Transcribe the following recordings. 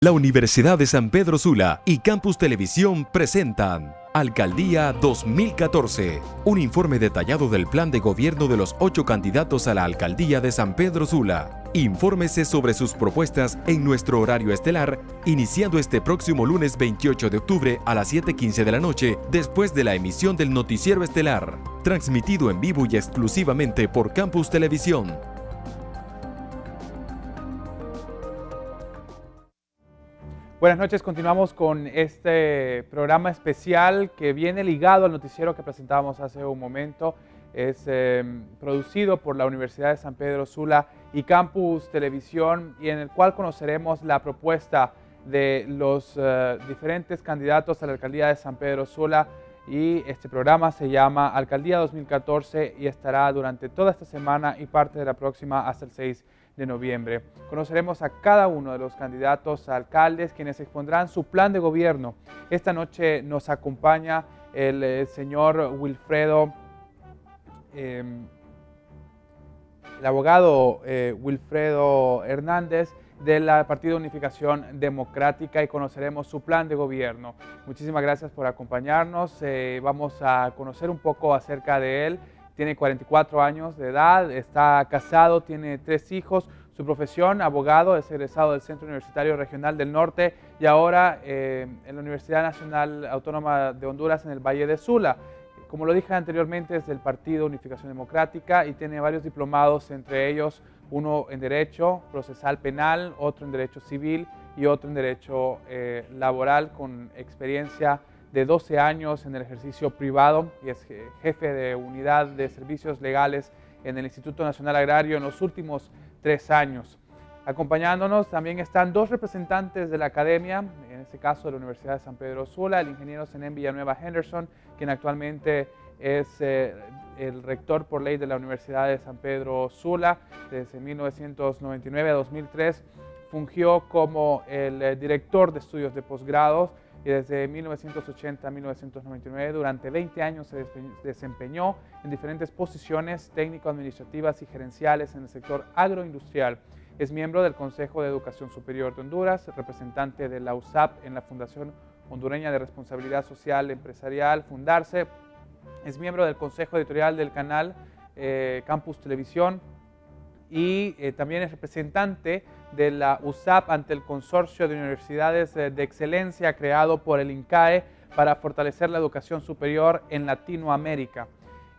La Universidad de San Pedro Sula y Campus Televisión presentan Alcaldía 2014, un informe detallado del plan de gobierno de los 8 candidatos a la Alcaldía de San Pedro Sula. Infórmese sobre sus propuestas en nuestro horario estelar, iniciando este próximo lunes 28 de octubre a las 7:15 de la noche, después de la emisión del noticiero estelar, transmitido en vivo y exclusivamente por Campus Televisión. Buenas noches, continuamos con este programa especial que viene ligado al noticiero que presentábamos hace un momento. Es producido por la Universidad de San Pedro Sula y Campus Televisión, y en el cual conoceremos la propuesta de los diferentes candidatos a la Alcaldía de San Pedro Sula. Y este programa se llama Alcaldía 2014 y estará durante toda esta semana y parte de la próxima hasta el 6 de noviembre. Conoceremos a cada uno de los candidatos a alcaldes, quienes expondrán su plan de gobierno. Esta noche nos acompaña el señor Wilfredo, el abogado Wilfredo Hernández, del Partido de Unificación Democrática, y conoceremos su plan de gobierno. Muchísimas gracias por acompañarnos. Vamos a conocer un poco acerca de él. Tiene 44 años de edad, está casado, tiene 3 hijos. Su profesión, abogado, es egresado del Centro Universitario Regional del Norte y ahora en la Universidad Nacional Autónoma de Honduras en el Valle de Sula. Como lo dije anteriormente, es del Partido Unificación Democrática y tiene varios diplomados, entre ellos uno en Derecho Procesal Penal, otro en Derecho Civil y otro en Derecho Laboral, con experiencia de 12 años en el ejercicio privado, y es jefe de unidad de servicios legales en el Instituto Nacional Agrario en los últimos 3 años. Acompañándonos también están 2 representantes de la academia, en este caso de la Universidad de San Pedro Sula, el ingeniero Zenén Villanueva Henderson, quien actualmente es el rector por ley de la Universidad de San Pedro Sula. Desde 1999 a 2003 fungió como el director de estudios de posgrados, y desde 1980 a 1999, durante 20 años, se desempeñó en diferentes posiciones técnico-administrativas y gerenciales en el sector agroindustrial. Es miembro del Consejo de Educación Superior de Honduras, representante de la USAP en la Fundación Hondureña de Responsabilidad Social Empresarial, Fundarse. Es miembro del Consejo Editorial del canal Campus Televisión, y también es representante de la USAP ante el Consorcio de Universidades de Excelencia creado por el INCAE para fortalecer la educación superior en Latinoamérica.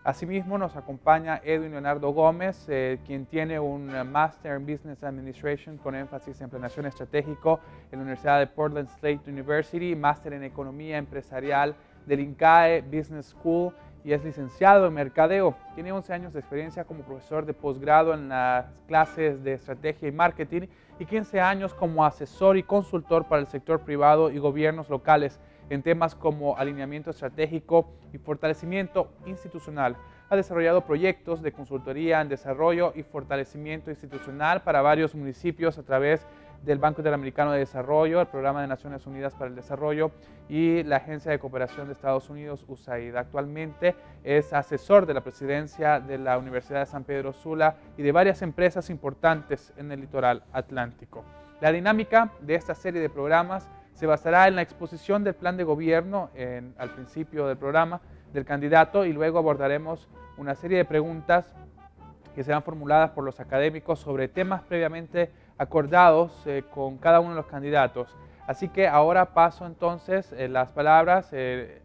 Asimismo, nos acompaña Edwin Leonardo Gómez, quien tiene un Master en Business Administration con énfasis en planeación estratégico en la Universidad de Portland State University, Máster en Economía Empresarial del INCAE Business School, y es licenciado en Mercadeo. Tiene 11 años de experiencia como profesor de posgrado en las clases de Estrategia y Marketing y 15 años como asesor y consultor para el sector privado y gobiernos locales en temas como alineamiento estratégico y fortalecimiento institucional. Ha desarrollado proyectos de consultoría en desarrollo y fortalecimiento institucional para varios municipios a través del Banco Interamericano de Desarrollo, el Programa de Naciones Unidas para el Desarrollo y la Agencia de Cooperación de Estados Unidos, USAID. Actualmente es asesor de la presidencia de la Universidad de San Pedro Sula y de varias empresas importantes en el litoral atlántico. La dinámica de esta serie de programas se basará en la exposición del plan de gobierno al principio del programa del candidato, y luego abordaremos una serie de preguntas que serán formuladas por los académicos sobre temas previamente acordados con cada uno de los candidatos. Así que ahora paso entonces las palabras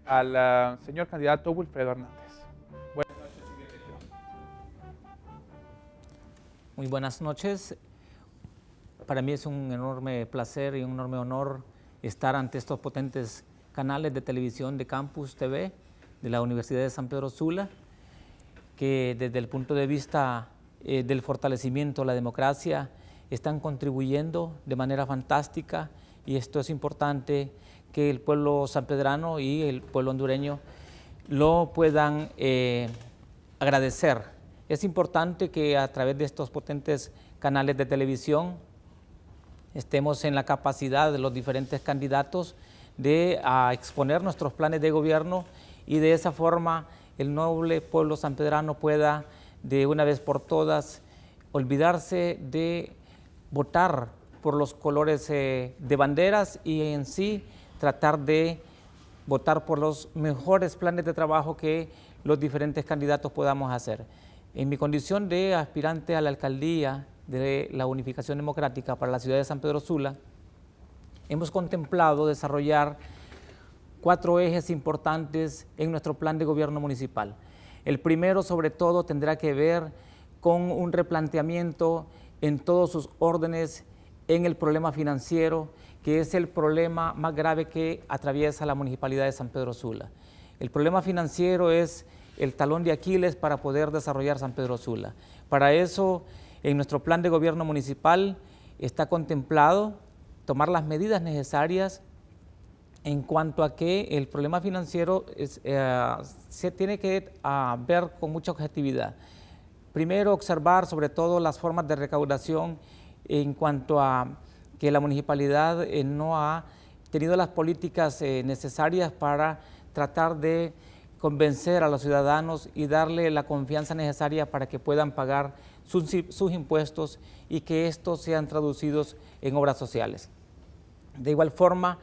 al señor candidato Wilfredo Hernández. Buenas noches y bienvenido. Muy buenas noches. Para mí es un enorme placer y un enorme honor estar ante estos potentes canales de televisión de Campus TV de la Universidad de San Pedro Sula, que desde el punto de vista del fortalecimiento de la democracia están contribuyendo de manera fantástica, y esto es importante que el pueblo sanpedrano y el pueblo hondureño lo puedan agradecer. Es importante que a través de estos potentes canales de televisión estemos en la capacidad de los diferentes candidatos de exponer nuestros planes de gobierno, y de esa forma el noble pueblo sanpedrano pueda de una vez por todas olvidarse de votar por los colores de banderas y en sí tratar de votar por los mejores planes de trabajo que los diferentes candidatos podamos hacer. En mi condición de aspirante a la alcaldía de la Unificación Democrática para la ciudad de San Pedro Sula, hemos contemplado desarrollar 4 ejes importantes en nuestro plan de gobierno municipal. El primero, sobre todo, tendrá que ver con un replanteamiento en todos sus órdenes en el problema financiero, que es el problema más grave que atraviesa la Municipalidad de San Pedro Sula. El problema financiero es el talón de Aquiles para poder desarrollar San Pedro Sula. Para eso, en nuestro plan de gobierno municipal está contemplado tomar las medidas necesarias en cuanto a que el problema financiero se tiene que ver con mucha objetividad. Primero, observar sobre todo las formas de recaudación en cuanto a que la municipalidad no ha tenido las políticas necesarias para tratar de convencer a los ciudadanos y darle la confianza necesaria para que puedan pagar sus impuestos y que estos sean traducidos en obras sociales. De igual forma,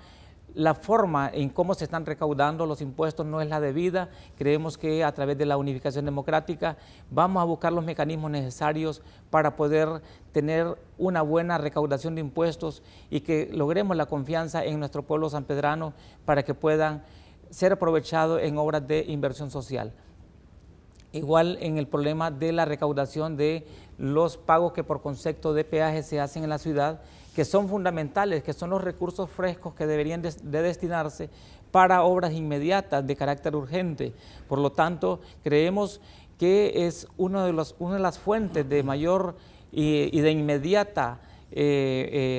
la forma en cómo se están recaudando los impuestos no es la debida. Creemos que a través de la unificación democrática vamos a buscar los mecanismos necesarios para poder tener una buena recaudación de impuestos y que logremos la confianza en nuestro pueblo sanpedrano para que puedan ser aprovechados en obras de inversión social. Igual en el problema de la recaudación de los pagos que por concepto de peaje se hacen en la ciudad, que son fundamentales, que son los recursos frescos que deberían de destinarse para obras inmediatas de carácter urgente. Por lo tanto, creemos que es una de las fuentes de mayor y de inmediata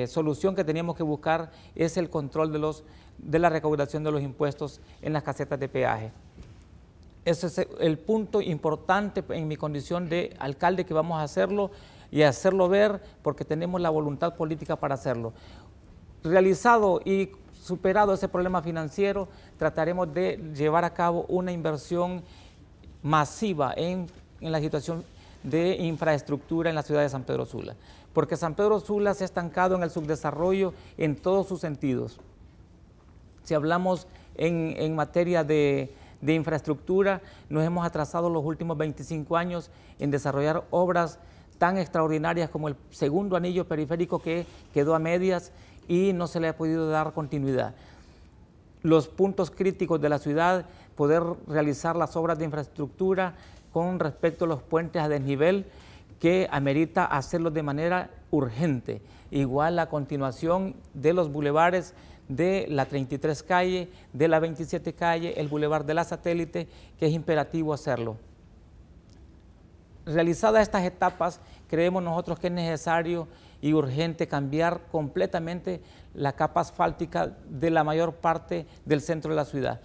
solución que teníamos que buscar es el control de la recaudación de los impuestos en las casetas de peaje. Ese es el punto importante en mi condición de alcalde, que vamos a hacerlo y hacerlo ver porque tenemos la voluntad política para hacerlo. Realizado y superado ese problema financiero, trataremos de llevar a cabo una inversión masiva en la situación de infraestructura en la ciudad de San Pedro Sula, porque San Pedro Sula se ha estancado en el subdesarrollo en todos sus sentidos. Si hablamos en materia de infraestructura, nos hemos atrasado los últimos 25 años en desarrollar obras tan extraordinarias como el segundo anillo periférico, que quedó a medias y no se le ha podido dar continuidad. Los puntos críticos de la ciudad, poder realizar las obras de infraestructura con respecto a los puentes a desnivel, que amerita hacerlos de manera urgente. Igual la continuación de los bulevares de la 33 calle, de la 27 calle, el bulevar de la Satélite, que es imperativo hacerlo. Realizadas estas etapas, creemos nosotros que es necesario y urgente cambiar completamente la capa asfáltica de la mayor parte del centro de la ciudad,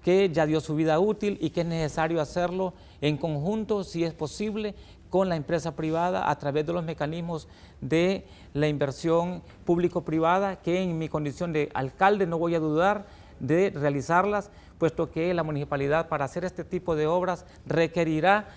que ya dio su vida útil y que es necesario hacerlo en conjunto, si es posible, con la empresa privada a través de los mecanismos de la inversión público-privada, que en mi condición de alcalde no voy a dudar de realizarlas, puesto que la municipalidad, para hacer este tipo de obras, requerirá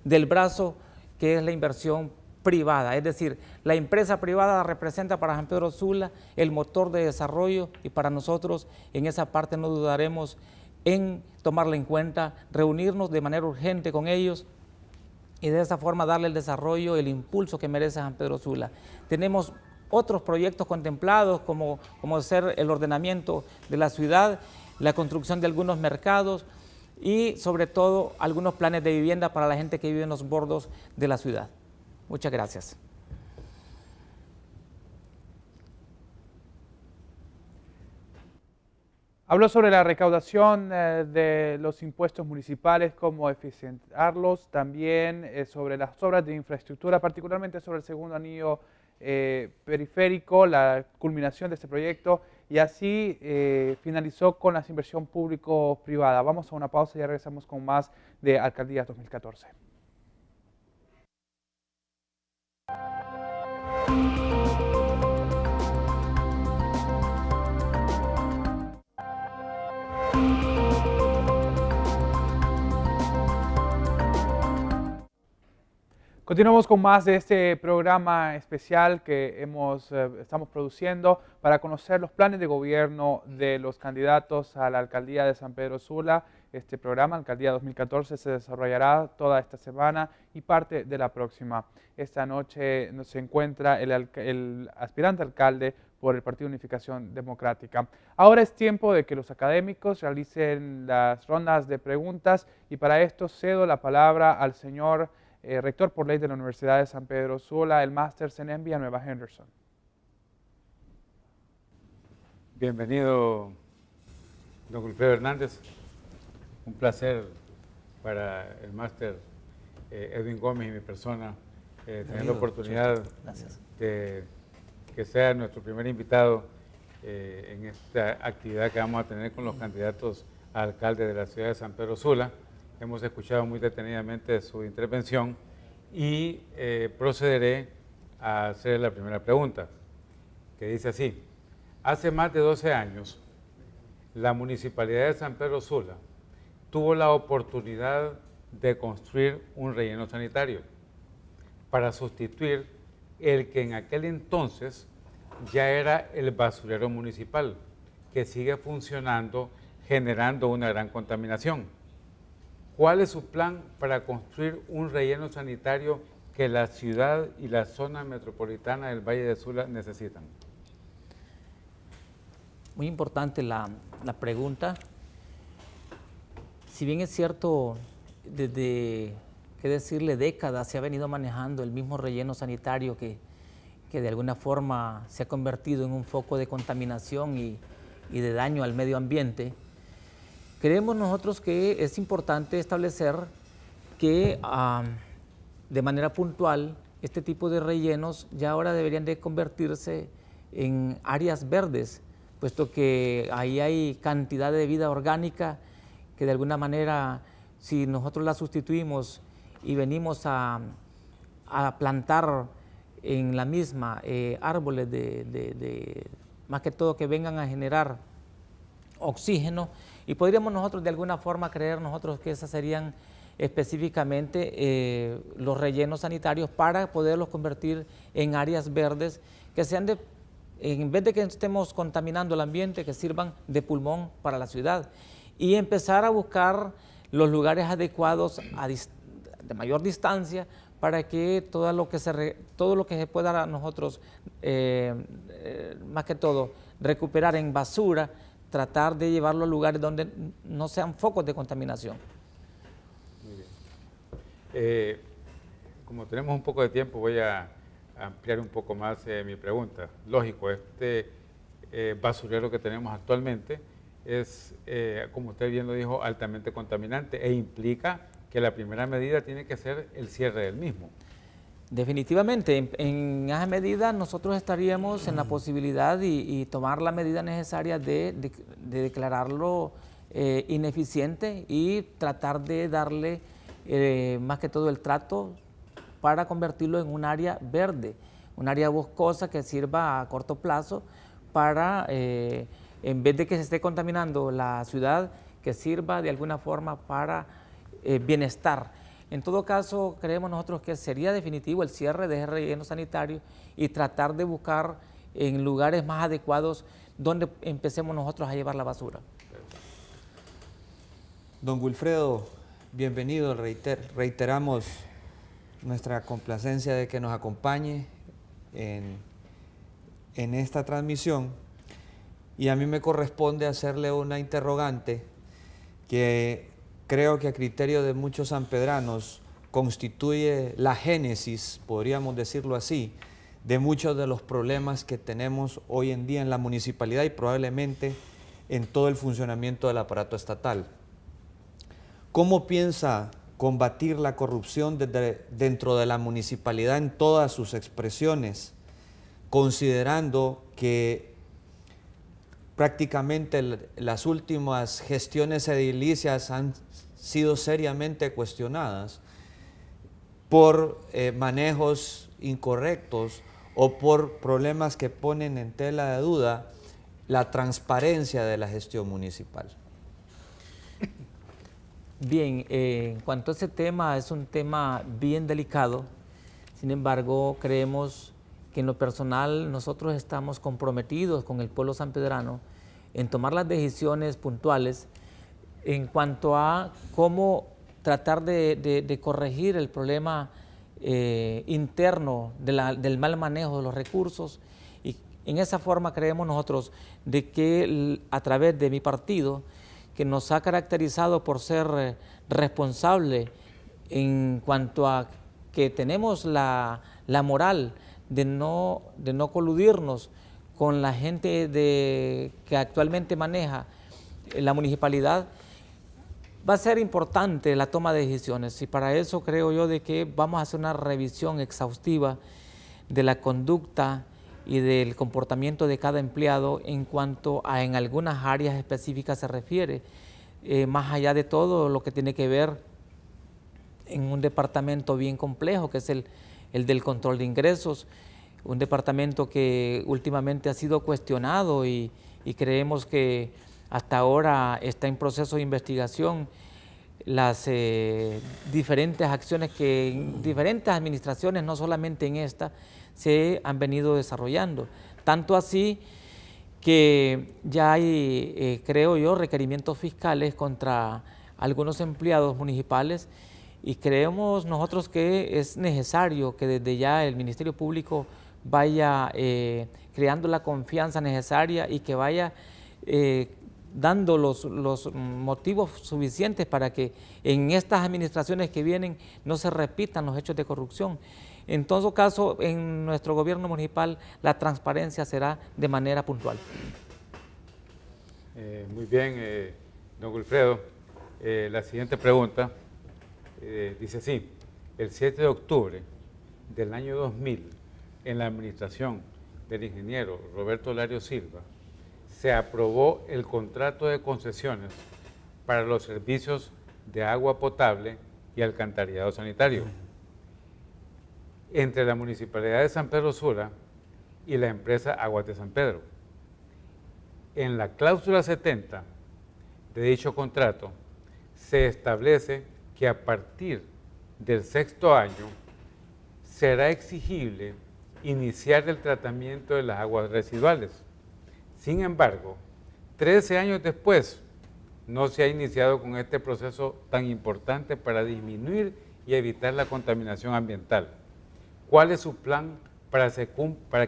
del brazo que es la inversión privada. Es decir, la empresa privada representa para San Pedro Sula el motor de desarrollo, y para nosotros en esa parte no dudaremos en tomarla en cuenta, reunirnos de manera urgente con ellos y de esa forma darle el desarrollo, el impulso que merece San Pedro Sula. Tenemos otros proyectos contemplados como ser el ordenamiento de la ciudad, la construcción de algunos mercados y sobre todo algunos planes de vivienda para la gente que vive en los bordos de la ciudad. Muchas gracias. Habló sobre la recaudación de los impuestos municipales, cómo eficientarlos, también sobre las obras de infraestructura, particularmente sobre el segundo anillo periférico, la culminación de este proyecto, y así finalizó con la inversión público-privada. Vamos a una pausa y ya regresamos con más de Alcaldía 2014. Continuamos con más de este programa especial que estamos produciendo para conocer los planes de gobierno de los candidatos a la alcaldía de San Pedro Sula. Este programa, Alcaldía 2014, se desarrollará toda esta semana y parte de la próxima. Esta noche se encuentra el aspirante alcalde por el Partido Unificación Democrática. Ahora es tiempo de que los académicos realicen las rondas de preguntas y para esto cedo la palabra al señor rector por ley de la Universidad de San Pedro Sula, el máster en Villanueva Henderson. Bienvenido, don Wilfredo Hernández. Un placer para el máster Edwin Gómez y mi persona tener la oportunidad de que sea nuestro primer invitado en esta actividad que vamos a tener con los candidatos a alcalde de la ciudad de San Pedro Sula. Hemos escuchado muy detenidamente su intervención y procederé a hacer la primera pregunta, que dice así: hace más de 12 años, la Municipalidad de San Pedro Sula tuvo la oportunidad de construir un relleno sanitario para sustituir el que en aquel entonces ya era el basurero municipal, que sigue funcionando, generando una gran contaminación. ¿Cuál es su plan para construir un relleno sanitario que la ciudad y la zona metropolitana del Valle de Sula necesitan? Muy importante la pregunta. Si bien es cierto, desde, qué decirle, décadas se ha venido manejando el mismo relleno sanitario que de alguna forma se ha convertido en un foco de contaminación y de daño al medio ambiente, creemos nosotros que es importante establecer que de manera puntual este tipo de rellenos ya ahora deberían de convertirse en áreas verdes, puesto que ahí hay cantidad de vida orgánica que de alguna manera, si nosotros la sustituimos y venimos a plantar en la misma árboles más que todo que vengan a generar oxígeno, y podríamos nosotros de alguna forma creer nosotros que esas serían específicamente los rellenos sanitarios para poderlos convertir en áreas verdes que sean en vez de que estemos contaminando el ambiente, que sirvan de pulmón para la ciudad, y empezar a buscar los lugares adecuados de mayor distancia para que todo lo que se pueda nosotros, más que todo, recuperar en basura, tratar de llevarlo a lugares donde no sean focos de contaminación. Muy bien. Como tenemos un poco de tiempo, voy a ampliar un poco más mi pregunta. Lógico, este basurero que tenemos actualmente es, como usted bien lo dijo, altamente contaminante e implica que la primera medida tiene que ser el cierre del mismo. Definitivamente, en esa medida nosotros estaríamos en la posibilidad y tomar la medida necesaria de declararlo ineficiente y tratar de darle más que todo el trato para convertirlo en un área verde, un área boscosa que sirva a corto plazo para, en vez de que se esté contaminando la ciudad, que sirva de alguna forma para bienestar. En todo caso, creemos nosotros que sería definitivo el cierre de ese relleno sanitario y tratar de buscar en lugares más adecuados donde empecemos nosotros a llevar la basura. Don Wilfredo, bienvenido. Reiteramos nuestra complacencia de que nos acompañe en esta transmisión, y a mí me corresponde hacerle una interrogante que creo que a criterio de muchos sanpedranos constituye la génesis, podríamos decirlo así, de muchos de los problemas que tenemos hoy en día en la municipalidad y probablemente en todo el funcionamiento del aparato estatal. ¿Cómo piensa combatir la corrupción dentro de la municipalidad en todas sus expresiones, considerando que prácticamente las últimas gestiones edilicias han sido seriamente cuestionadas por manejos incorrectos o por problemas que ponen en tela de duda la transparencia de la gestión municipal? Bien, en cuanto a ese tema, es un tema bien delicado Sin embargo, creemos que en lo personal nosotros estamos comprometidos con el pueblo sanpedrano en tomar las decisiones puntuales en cuanto a cómo tratar de corregir el problema interno del mal manejo de los recursos, y en esa forma creemos nosotros de que a través de mi partido, que nos ha caracterizado por ser responsable en cuanto a que tenemos la moral de no coludirnos con la gente que actualmente maneja la municipalidad, va a ser importante la toma de decisiones, y para eso creo yo de que vamos a hacer una revisión exhaustiva de la conducta y del comportamiento de cada empleado en cuanto a en algunas áreas específicas se refiere, más allá de todo lo que tiene que ver en un departamento bien complejo que es el del control de ingresos, un departamento que últimamente ha sido cuestionado y creemos que hasta ahora está en proceso de investigación las diferentes acciones que en diferentes administraciones, no solamente en esta, se han venido desarrollando. Tanto así que ya hay, creo yo, requerimientos fiscales contra algunos empleados municipales, y creemos nosotros que es necesario que desde ya el Ministerio Público vaya creando la confianza necesaria y que vaya dando los motivos suficientes para que en estas administraciones que vienen no se repitan los hechos de corrupción. En todo caso, en nuestro gobierno municipal la transparencia será de manera puntual. Muy bien, don Wilfredo. La siguiente pregunta dice así: el 7 de octubre del año 2000, en la administración del ingeniero Roberto Lario Silva, se aprobó el contrato de concesiones para los servicios de agua potable y alcantarillado sanitario entre la Municipalidad de San Pedro Sula y la empresa Aguas de San Pedro. En la cláusula 70 de dicho contrato se establece que a partir del 6º año será exigible iniciar el tratamiento de las aguas residuales. Sin embargo, 13 años después, no se ha iniciado con este proceso tan importante para disminuir y evitar la contaminación ambiental. ¿Cuál es su plan para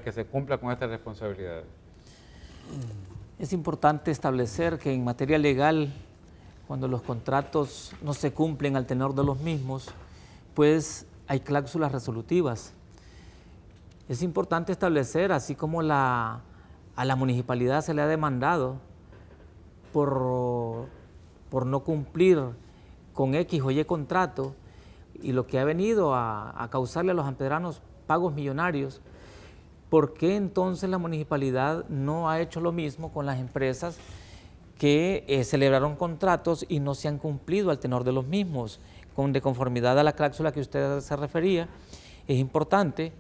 que se cumpla con esta responsabilidad? Es importante establecer que en materia legal, cuando los contratos no se cumplen al tenor de los mismos, pues hay cláusulas resolutivas. Es importante establecer, así como a la municipalidad se le ha demandado por no cumplir con X o Y contrato, y lo que ha venido a causarle a los sanpedranos pagos millonarios, ¿por qué entonces la municipalidad no ha hecho lo mismo con las empresas que celebraron contratos y no se han cumplido al tenor de los mismos, de conformidad a la cláusula que usted se refería? Es importante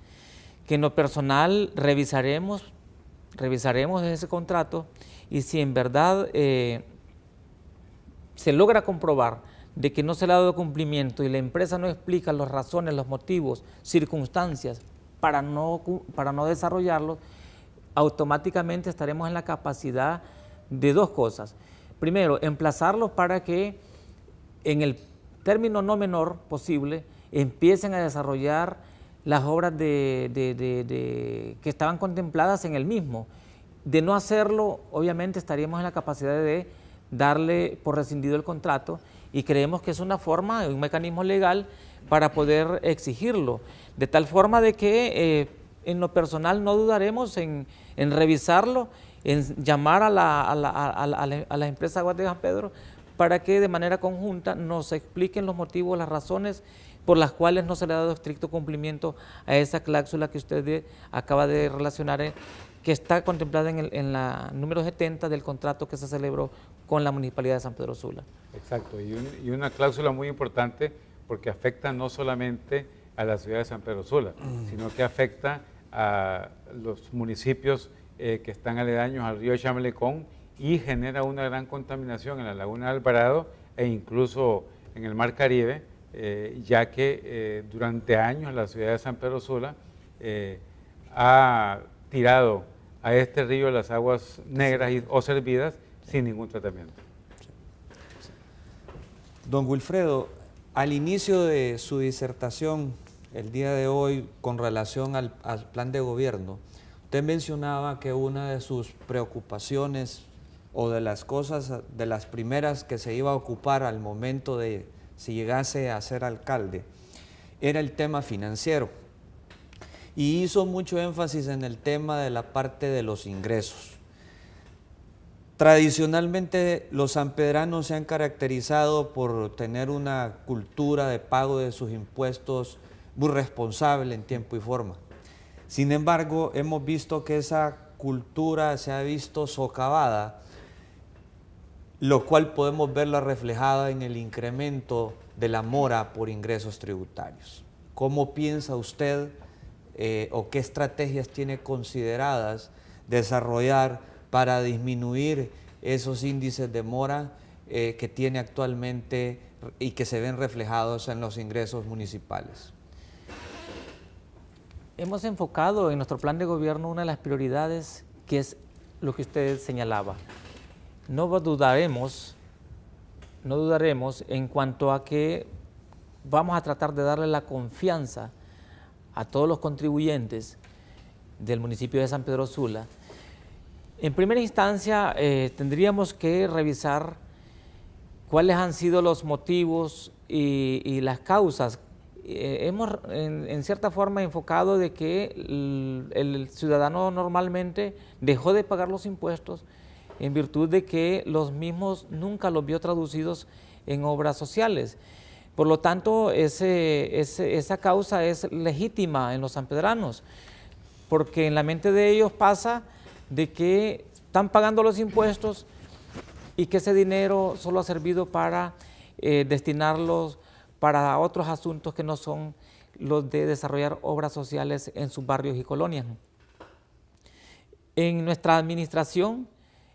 que en lo personal revisaremos ese contrato, y si en verdad se logra comprobar de que no se le ha dado cumplimiento y la empresa no explica las razones, los motivos, circunstancias para no desarrollarlo, automáticamente estaremos en la capacidad de dos cosas. Primero, emplazarlos para que en el término no menor posible empiecen a desarrollar las obras que estaban contempladas en el mismo. De no hacerlo, obviamente estaríamos en la capacidad de darle por rescindido el contrato, y creemos que es una forma, un mecanismo legal para poder exigirlo, de tal forma de que en lo personal no dudaremos en revisarlo, en llamar a la empresa Aguas de San Pedro para que de manera conjunta nos expliquen los motivos, las razones por las cuales no se le ha dado estricto cumplimiento a esa cláusula que usted acaba de relacionar, que está contemplada en la número 70 del contrato que se celebró con la Municipalidad de San Pedro Sula. Exacto, y una cláusula muy importante porque afecta no solamente a la ciudad de San Pedro Sula, sino que afecta a los municipios que están aledaños al río Chamelecón, y genera una gran contaminación en la laguna de Alvarado e incluso en el mar Caribe, ya que durante años la ciudad de San Pedro Sula ha tirado a este río las aguas negras o servidas sin ningún tratamiento. Don Wilfredo, al inicio de su disertación el día de hoy con relación al plan de gobierno, usted mencionaba que una de sus preocupaciones o de las cosas, de las primeras que se iba a ocupar al momento de si llegase a ser alcalde, era el tema financiero. Y hizo mucho énfasis en el tema de la parte de los ingresos. Tradicionalmente los sanpedranos se han caracterizado por tener una cultura de pago de sus impuestos muy responsable en tiempo y forma. Sin embargo, hemos visto que esa cultura se ha visto socavada, lo cual podemos verla reflejada en el incremento de la mora por ingresos tributarios. ¿Cómo piensa usted o qué estrategias tiene consideradas desarrollar para disminuir esos índices de mora que tiene actualmente y que se ven reflejados en los ingresos municipales? Hemos enfocado en nuestro plan de gobierno una de las prioridades, que es lo que usted señalaba. No dudaremos en cuanto a que vamos a tratar de darle la confianza a todos los contribuyentes del municipio de San Pedro Sula. En primera instancia, tendríamos que revisar cuáles han sido los motivos y las causas. Hemos en cierta forma enfocado de que el ciudadano normalmente dejó de pagar los impuestos en virtud de que los mismos nunca los vio traducidos en obras sociales. Por lo tanto, esa causa es legítima en los sanpedranos, porque en la mente de ellos pasa de que están pagando los impuestos y que ese dinero solo ha servido para destinarlos para otros asuntos que no son los de desarrollar obras sociales en sus barrios y colonias. En nuestra administración,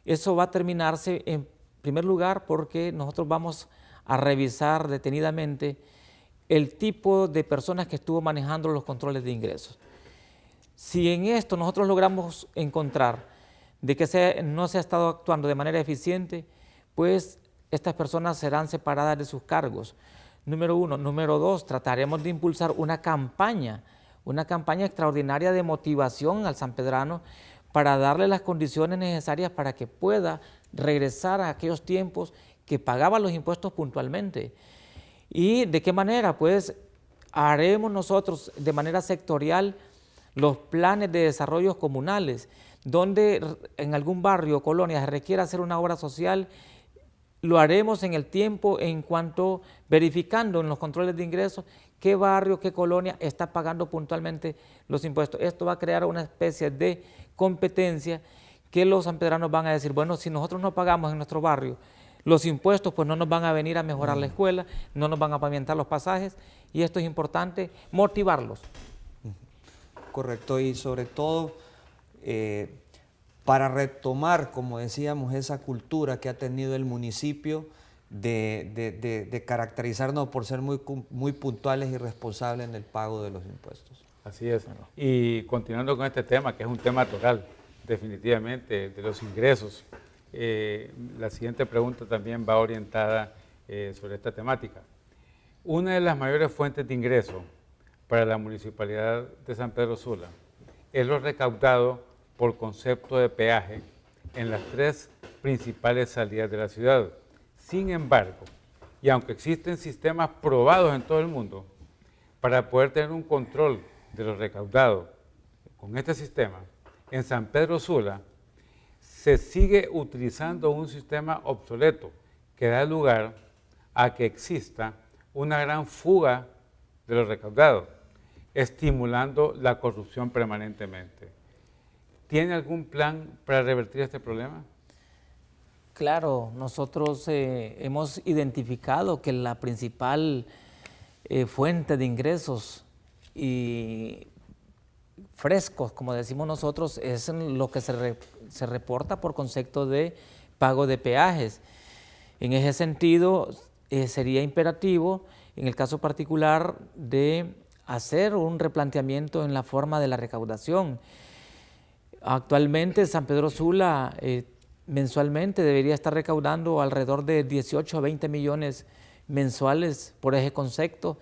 eso va a terminarse en primer lugar porque nosotros vamos a revisar detenidamente el tipo de personas que estuvo manejando los controles de ingresos. Si en esto nosotros logramos encontrar de que no se ha estado actuando de manera eficiente, pues estas personas serán separadas de sus cargos. Número uno. Número dos, trataremos de impulsar una campaña extraordinaria de motivación al sanpedrano para darle las condiciones necesarias para que pueda regresar a aquellos tiempos que pagaba los impuestos puntualmente. ¿Y de qué manera? Pues haremos nosotros de manera sectorial los planes de desarrollo comunales, donde en algún barrio o colonia se requiera hacer una obra social, lo haremos en el tiempo en cuanto verificando en los controles de ingresos qué barrio, qué colonia está pagando puntualmente los impuestos. Esto va a crear una especie de competencia que los sanpedranos van a decir, bueno, si nosotros no pagamos en nuestro barrio los impuestos, pues no nos van a venir a mejorar la escuela, no nos van a pavimentar los pasajes, y esto es importante, motivarlos. Correcto, y sobre todo para retomar, como decíamos, esa cultura que ha tenido el municipio de caracterizarnos por ser muy puntuales y responsables en el pago de los impuestos. Así es. Y continuando con este tema, que es un tema total, definitivamente, de los ingresos, la siguiente pregunta también va orientada sobre esta temática. Una de las mayores fuentes de ingreso para la Municipalidad de San Pedro Sula es lo recaudado por concepto de peaje en las 3 principales salidas de la ciudad. Sin embargo, y aunque existen sistemas probados en todo el mundo para poder tener un control de lo recaudado con este sistema, en San Pedro Sula se sigue utilizando un sistema obsoleto que da lugar a que exista una gran fuga de lo recaudado, estimulando la corrupción permanentemente. ¿Tiene algún plan para revertir este problema? Claro, nosotros hemos identificado que la principal fuente de ingresos y frescos, como decimos nosotros, es lo que se reporta por concepto de pago de peajes. En ese sentido, sería imperativo en el caso particular de hacer un replanteamiento en la forma de la recaudación. Actualmente San Pedro Sula mensualmente debería estar recaudando alrededor de 18 a 20 millones mensuales por eje concepto,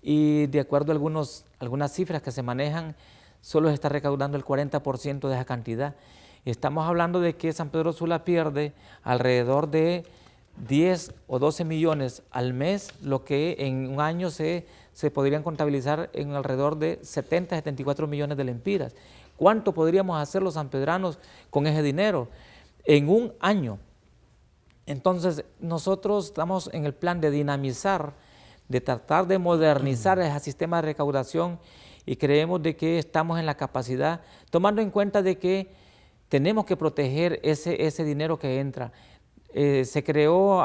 y de acuerdo a algunas cifras que se manejan, solo se está recaudando el 40% de esa cantidad. Estamos hablando de que San Pedro Sula pierde alrededor de 10 o 12 millones al mes, lo que en un año se podrían contabilizar en alrededor de 70 a 74 millones de lempiras. ¿Cuánto podríamos hacer los sanpedranos con ese dinero en un año? Entonces, nosotros estamos en el plan de dinamizar, de tratar de modernizar ese sistema de recaudación, y creemos de que estamos en la capacidad, tomando en cuenta de que tenemos que proteger ese dinero que entra. Se creó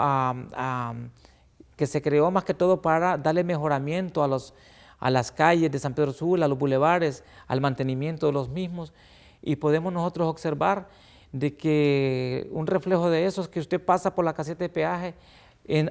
más que todo para darle mejoramiento a las calles de San Pedro Sula, a los bulevares, al mantenimiento de los mismos, y podemos nosotros observar de que un reflejo de eso es que usted pasa por la caseta de peaje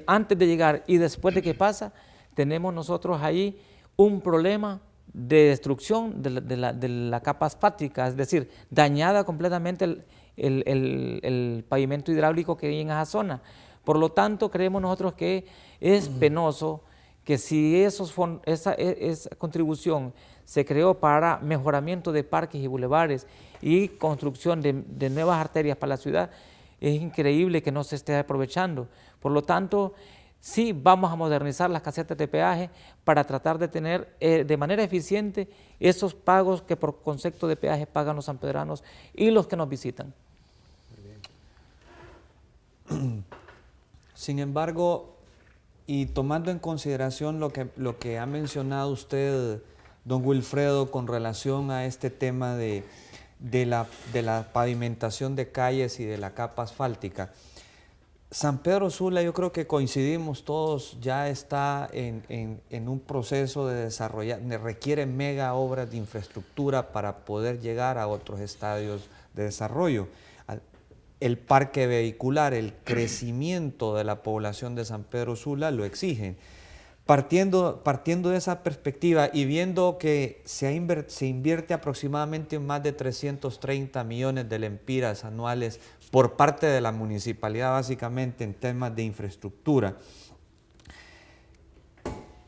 antes de llegar y después de que pasa, tenemos nosotros ahí un problema de destrucción de la capa asfáltica, es decir, dañada completamente el pavimento hidráulico que hay en esa zona. Por lo tanto, creemos nosotros que es penoso que si esa contribución se creó para mejoramiento de parques y bulevares y construcción de nuevas arterias para la ciudad, es increíble que no se esté aprovechando. Por lo tanto, sí vamos a modernizar las casetas de peaje para tratar de tener de manera eficiente esos pagos que por concepto de peaje pagan los sanpedranos y los que nos visitan. Sin embargo, y tomando en consideración lo que ha mencionado usted, don Wilfredo, con relación a este tema de la pavimentación de calles y de la capa asfáltica, San Pedro Sula, yo creo que coincidimos todos, ya está en un proceso de desarrollar, requiere mega obras de infraestructura para poder llegar a otros estadios de desarrollo. El parque vehicular, el crecimiento de la población de San Pedro Sula lo exigen. Partiendo de esa perspectiva y viendo que se invierte aproximadamente más de 330 millones de lempiras anuales por parte de la municipalidad, básicamente en temas de infraestructura,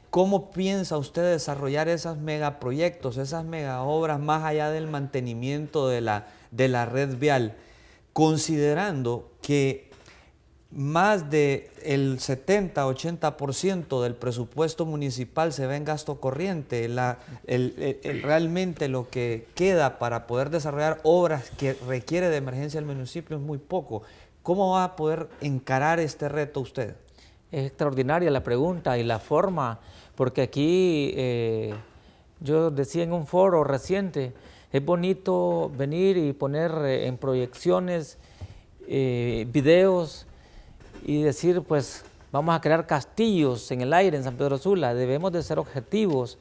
¿cómo piensa usted desarrollar esos megaproyectos, esas megaobras más allá del mantenimiento de la red vial, considerando que más del 70-80% del presupuesto municipal se ve en gasto corriente? Realmente lo que queda para poder desarrollar obras que requiere de emergencia el municipio es muy poco. ¿Cómo va a poder encarar este reto usted? Es extraordinaria la pregunta y la forma, porque aquí yo decía en un foro reciente, es bonito venir y poner en proyecciones videos y decir, pues vamos a crear castillos en el aire en San Pedro Sula, debemos de ser objetivos.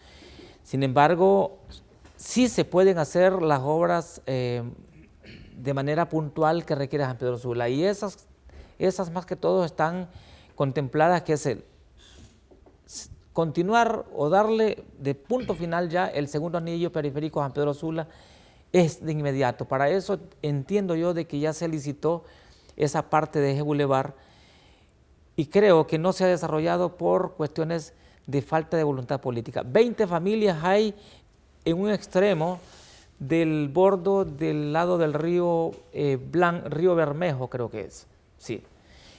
Sin embargo, sí se pueden hacer las obras de manera puntual que requiere San Pedro Sula, y esas más que todo están contempladas, que es el continuar o darle de punto final ya el segundo anillo periférico a San Pedro Sula es de inmediato. Para eso entiendo yo de que ya se licitó esa parte de eje bulevar, y creo que no se ha desarrollado por cuestiones de falta de voluntad política. 20 familias hay en un extremo del bordo del lado del río Río Bermejo, creo que es, sí.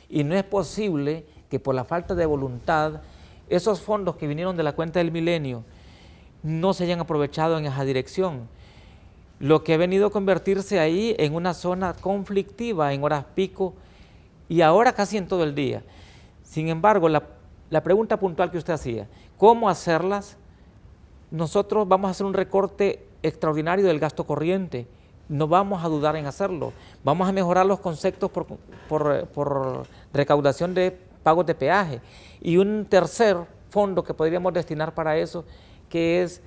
Y no es posible que por la falta de voluntad esos fondos que vinieron de la cuenta del milenio no se hayan aprovechado en esa dirección. Lo que ha venido a convertirse ahí en una zona conflictiva en horas pico y ahora casi en todo el día. Sin embargo, la pregunta puntual que usted hacía, ¿cómo hacerlas? Nosotros vamos a hacer un recorte extraordinario del gasto corriente, no vamos a dudar en hacerlo. Vamos a mejorar los conceptos por recaudación de pagos de peaje. Y un tercer fondo que podríamos destinar para eso, que es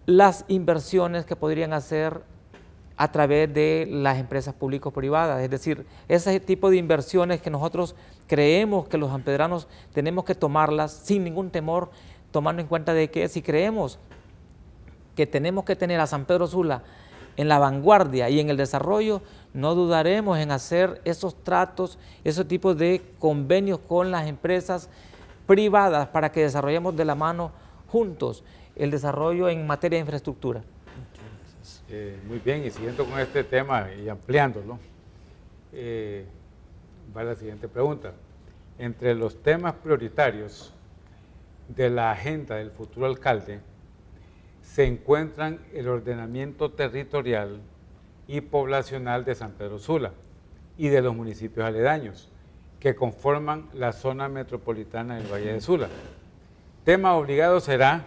las inversiones que podrían hacer a través de las empresas público-privadas. Es decir, ese tipo de inversiones que nosotros creemos que los sanpedranos tenemos que tomarlas sin ningún temor, tomando en cuenta de que si creemos que tenemos que tener a San Pedro Sula en la vanguardia y en el desarrollo, no dudaremos en hacer esos tratos, esos tipos de convenios con las empresas privadas para que desarrollemos de la mano juntos el desarrollo en materia de infraestructura. Muy bien, y siguiendo con este tema y ampliándolo, va la siguiente pregunta. Entre los temas prioritarios de la agenda del futuro alcalde se encuentran el ordenamiento territorial y poblacional de San Pedro Sula y de los municipios aledaños que conforman la zona metropolitana del Valle de Sula. Tema obligado será,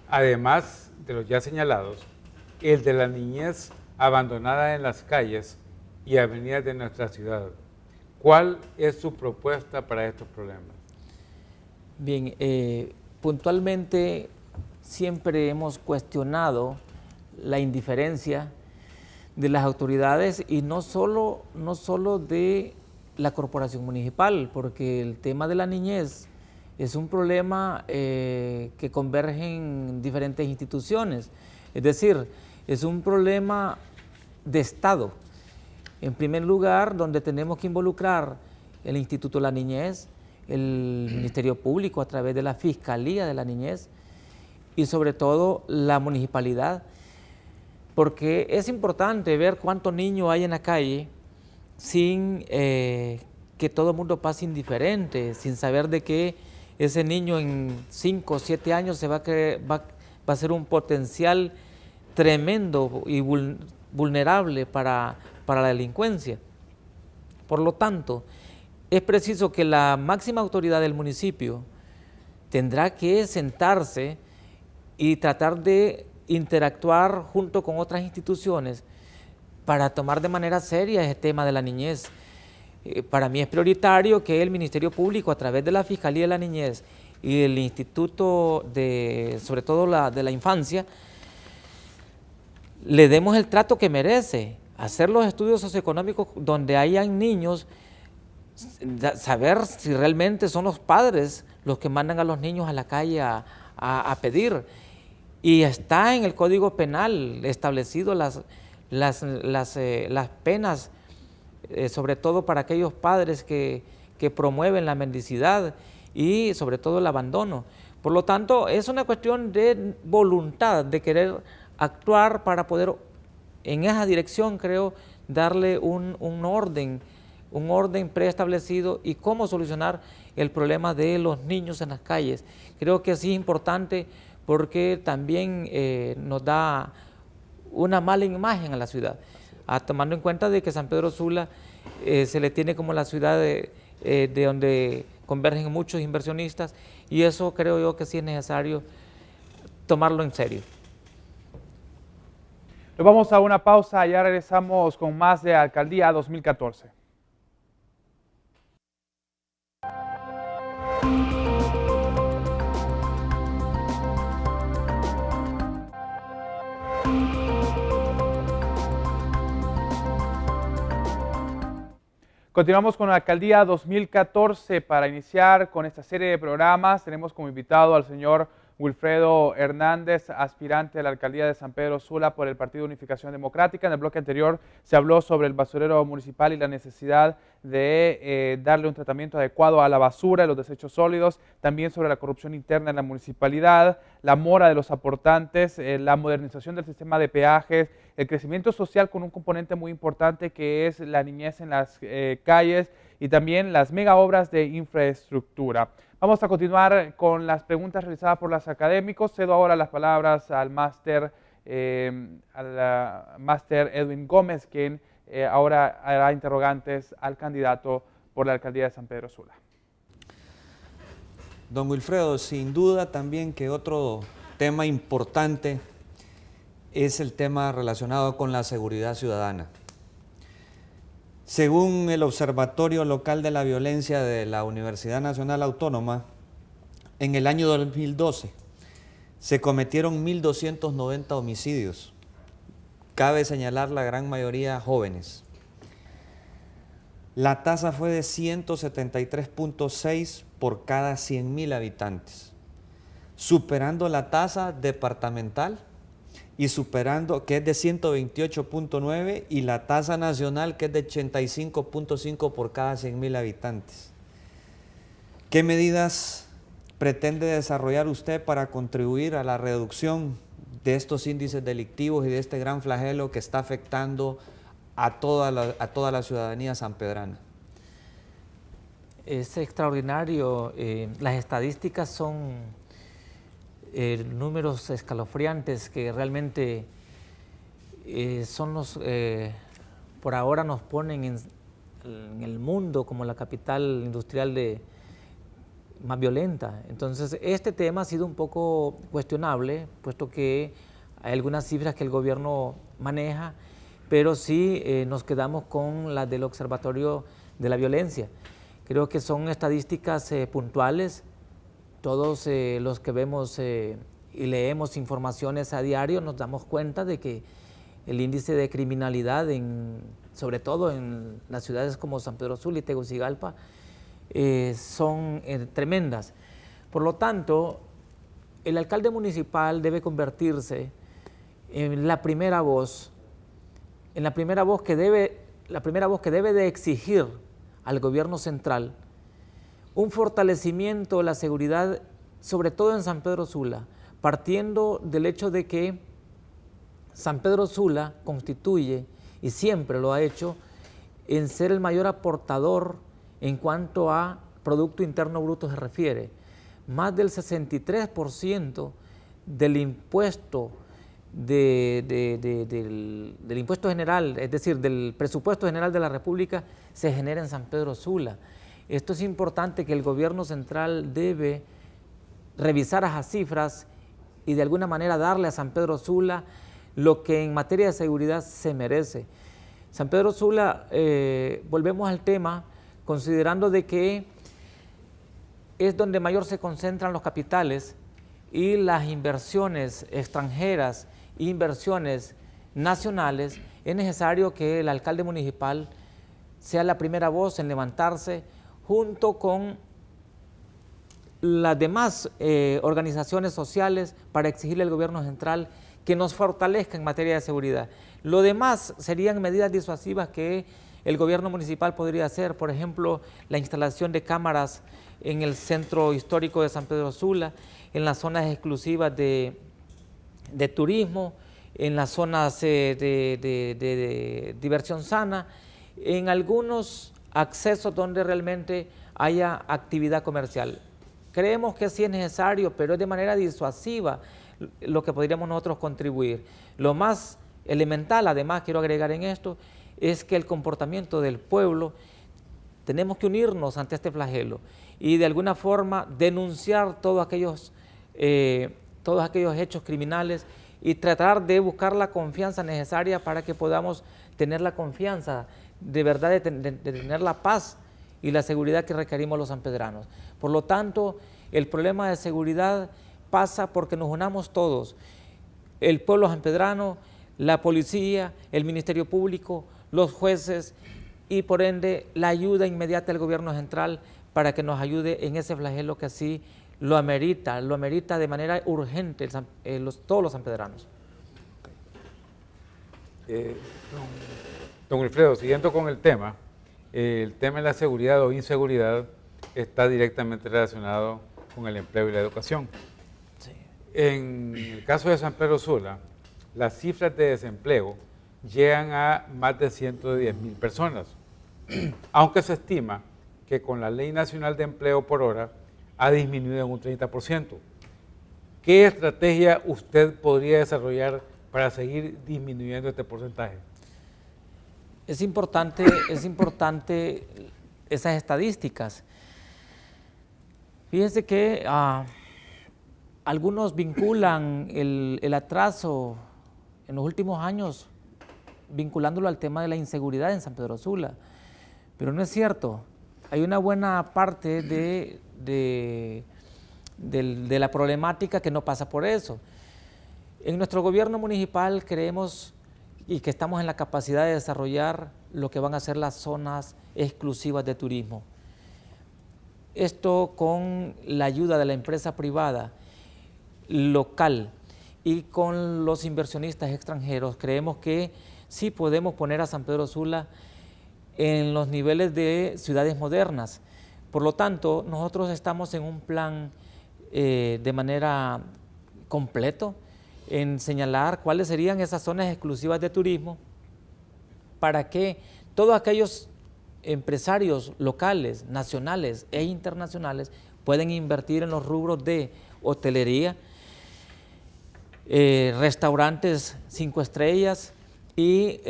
además de los ya señalados, el de la niñez abandonada en las calles y avenidas de nuestra ciudad. ¿Cuál es su propuesta para estos problemas? Bien, puntualmente siempre hemos cuestionado la indiferencia de las autoridades y no solo de la corporación municipal, porque el tema de la niñez es un problema que converge en diferentes instituciones. Es decir, es un problema de Estado. En primer lugar, donde tenemos que involucrar el Instituto de la Niñez, el Ministerio Público a través de la Fiscalía de la Niñez y sobre todo la municipalidad, porque es importante ver cuántos niños hay en la calle sin que todo el mundo pase indiferente, sin saber de que ese niño en 5 o 7 años va a ser un potencial tremendo y vulnerable para la delincuencia. Por lo tanto, es preciso que la máxima autoridad del municipio tendrá que sentarse y tratar de interactuar junto con otras instituciones para tomar de manera seria ese tema de la niñez. Para mí es prioritario que el Ministerio Público, a través de la Fiscalía de la Niñez y el Instituto sobre todo de la Infancia, le demos el trato que merece, hacer los estudios socioeconómicos donde hayan niños, saber si realmente son los padres los que mandan a los niños a la calle a pedir. Y está en el Código Penal establecido las penas, sobre todo para aquellos padres que promueven la mendicidad y sobre todo el abandono. Por lo tanto, es una cuestión de voluntad, de querer actuar para poder, en esa dirección, creo, darle un orden preestablecido y cómo solucionar el problema de los niños en las calles. Creo que sí es importante porque también nos da una mala imagen a la ciudad, tomando en cuenta de que San Pedro Sula se le tiene como la ciudad de donde convergen muchos inversionistas, y eso creo yo que sí es necesario tomarlo en serio. Nos vamos a una pausa y ya regresamos con más de Alcaldía 2014. Continuamos con la Alcaldía 2014. Para iniciar con esta serie de programas tenemos como invitado al señor Wilfredo Hernández, aspirante a la Alcaldía de San Pedro Sula por el Partido Unificación Democrática. En el bloque anterior se habló sobre el basurero municipal y la necesidad de darle un tratamiento adecuado a la basura y los desechos sólidos, también sobre la corrupción interna en la municipalidad, la mora de los aportantes, la modernización del sistema de peajes, el crecimiento social con un componente muy importante que es la niñez en las calles y también las mega obras de infraestructura. Vamos a continuar con las preguntas realizadas por los académicos. Cedo ahora las palabras al máster Edwin Gómez, quien ahora hará interrogantes al candidato por la Alcaldía de San Pedro Sula. Don Wilfredo, sin duda también que otro tema importante es el tema relacionado con la seguridad ciudadana. Según el Observatorio Local de la Violencia de la Universidad Nacional Autónoma, en el año 2012 se cometieron 1.290 homicidios, cabe señalar la gran mayoría jóvenes. La tasa fue de 173.6 por cada 100.000 habitantes, superando la tasa departamental y superando, que es de 128.9, y la tasa nacional, que es de 85.5 por cada 100.000 habitantes. ¿Qué medidas pretende desarrollar usted para contribuir a la reducción de estos índices delictivos y de este gran flagelo que está afectando a toda la ciudadanía sanpedrana? Es extraordinario, las estadísticas son números escalofriantes que realmente son los, por ahora nos ponen en el mundo como la capital industrial más violenta. Entonces, este tema ha sido un poco cuestionable, puesto que hay algunas cifras que el gobierno maneja, pero sí nos quedamos con las del Observatorio de la Violencia. Creo que son estadísticas puntuales. Todos los que vemos y leemos informaciones a diario nos damos cuenta de que el índice de criminalidad, sobre todo en las ciudades como San Pedro Sula y Tegucigalpa, son tremendas. Por lo tanto, el alcalde municipal debe convertirse en la primera voz, que debe de exigir al gobierno central un fortalecimiento de la seguridad, sobre todo en San Pedro Sula, partiendo del hecho de que San Pedro Sula constituye, y siempre lo ha hecho, en ser el mayor aportador en cuanto a Producto Interno Bruto se refiere. Más del 63% del impuesto del impuesto general, es decir, del presupuesto general de la República, se genera en San Pedro Sula. Esto es importante, que el gobierno central debe revisar esas cifras y de alguna manera darle a San Pedro Sula lo que en materia de seguridad se merece. San Pedro Sula, volvemos al tema, considerando de que es donde mayor se concentran los capitales y las inversiones extranjeras, inversiones nacionales, es necesario que el alcalde municipal sea la primera voz en levantarse junto con las demás organizaciones sociales para exigirle al gobierno central que nos fortalezca en materia de seguridad. Lo demás serían medidas disuasivas que el gobierno municipal podría hacer, por ejemplo, la instalación de cámaras en el centro histórico de San Pedro Sula, en las zonas exclusivas de turismo, en las zonas de diversión sana, en algunos accesos donde realmente haya actividad comercial. Creemos que sí es necesario, pero es de manera disuasiva lo que podríamos nosotros contribuir. Lo más elemental, además, quiero agregar en esto, es que el comportamiento del pueblo, tenemos que unirnos ante este flagelo y de alguna forma denunciar todos aquellos hechos criminales y tratar de buscar la confianza necesaria para que podamos tener la confianza de verdad de tener la paz y la seguridad que requerimos los sanpedranos. Por lo tanto, el problema de seguridad pasa porque nos unamos todos, el pueblo sanpedrano, la policía, el Ministerio Público, los jueces y por ende la ayuda inmediata del gobierno central para que nos ayude en ese flagelo que así lo amerita de manera urgente todos los sanpedranos. Don Wilfredo, siguiendo con el tema de la seguridad o inseguridad está directamente relacionado con el empleo y la educación. Sí. En el caso de San Pedro Sula, las cifras de desempleo llegan a más de 110,000 personas, aunque se estima que con la Ley Nacional de Empleo por Hora ha disminuido en un 30%. ¿Qué estrategia usted podría desarrollar para seguir disminuyendo este porcentaje? Es importante esas estadísticas. Fíjense que algunos vinculan el atraso en los últimos años, vinculándolo al tema de la inseguridad en San Pedro Sula, pero no es cierto. Hay una buena parte de la problemática que no pasa por eso. En nuestro gobierno municipal creemos y que estamos en la capacidad de desarrollar lo que van a ser las zonas exclusivas de turismo. Esto con la ayuda de la empresa privada local y con los inversionistas extranjeros, creemos que sí podemos poner a San Pedro Sula en los niveles de ciudades modernas. Por lo tanto, nosotros estamos en un plan de manera completo en señalar cuáles serían esas zonas exclusivas de turismo para que todos aquellos empresarios locales, nacionales e internacionales pueden invertir en los rubros de hotelería, restaurantes 5 estrellas y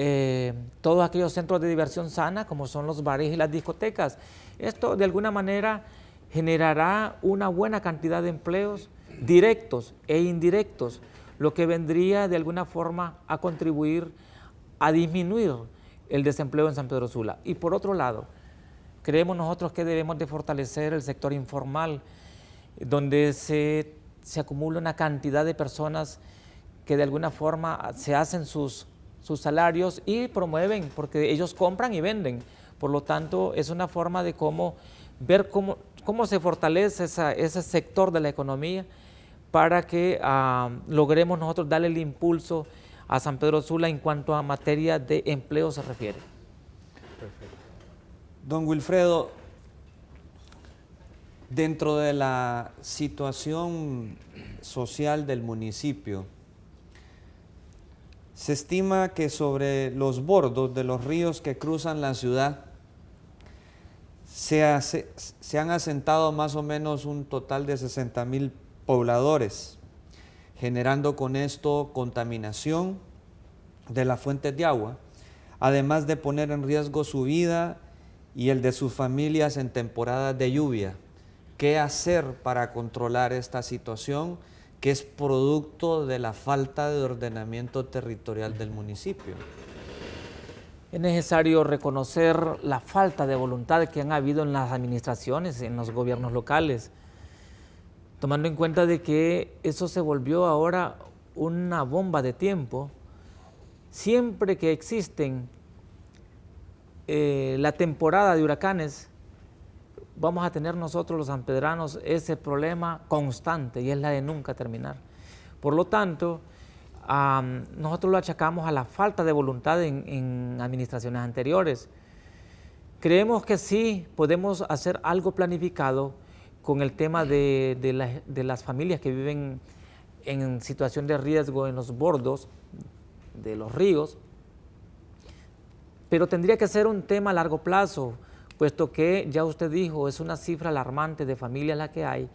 todos aquellos centros de diversión sana como son los bares y las discotecas. Esto de alguna manera generará una buena cantidad de empleos directos e indirectos, lo que vendría de alguna forma a contribuir a disminuir el desempleo en San Pedro Sula. Y por otro lado, creemos nosotros que debemos de fortalecer el sector informal, donde se acumula una cantidad de personas que de alguna forma se hacen sus salarios y promueven, porque ellos compran y venden. Por lo tanto, es una forma de ver cómo se fortalece ese sector de la economía para que logremos nosotros darle el impulso a San Pedro Sula en cuanto a materia de empleo se refiere. Perfecto. Don Wilfredo, dentro de la situación social del municipio, se estima que sobre los bordos de los ríos que cruzan la ciudad se han asentado más o menos un total de 60,000 pobladores, generando con esto contaminación de las fuentes de agua, además de poner en riesgo su vida y el de sus familias en temporadas de lluvia. ¿Qué hacer para controlar esta situación que es producto de la falta de ordenamiento territorial del municipio? Es necesario reconocer la falta de voluntad que han habido en las administraciones, en los gobiernos locales, tomando en cuenta de que eso se volvió ahora una bomba de tiempo. Siempre que existen la temporada de huracanes, vamos a tener nosotros los sanpedranos ese problema constante y es la de nunca terminar. Por lo tanto, nosotros lo achacamos a la falta de voluntad en administraciones anteriores. Creemos que sí podemos hacer algo planificado con el tema de las familias que viven en situación de riesgo en los bordos de los ríos, pero tendría que ser un tema a largo plazo, puesto que ya usted dijo, es una cifra alarmante de familias la que hay,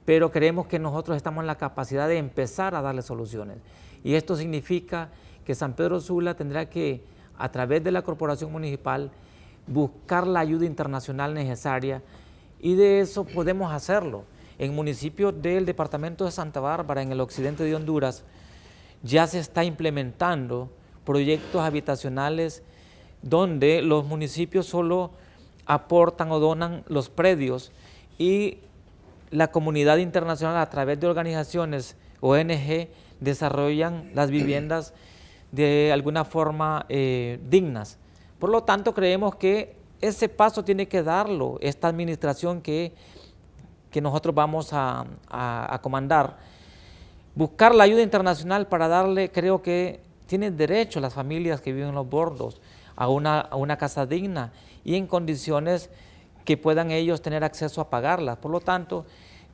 pero creemos que nosotros estamos en la capacidad de empezar a darle soluciones. Y esto significa que San Pedro Sula tendrá que, a través de la corporación municipal, buscar la ayuda internacional necesaria, y de eso podemos hacerlo. En municipios del departamento de Santa Bárbara, en el occidente de Honduras, ya se está implementando proyectos habitacionales donde los municipios solo aportan o donan los predios y la comunidad internacional a través de organizaciones ONG desarrollan las viviendas de alguna forma dignas. Por lo tanto, creemos que ese paso tiene que darlo esta administración que nosotros vamos a comandar. Buscar la ayuda internacional para darle, creo que tienen derecho las familias que viven en los bordos a una casa digna y en condiciones que puedan ellos tener acceso a pagarlas. Por lo tanto,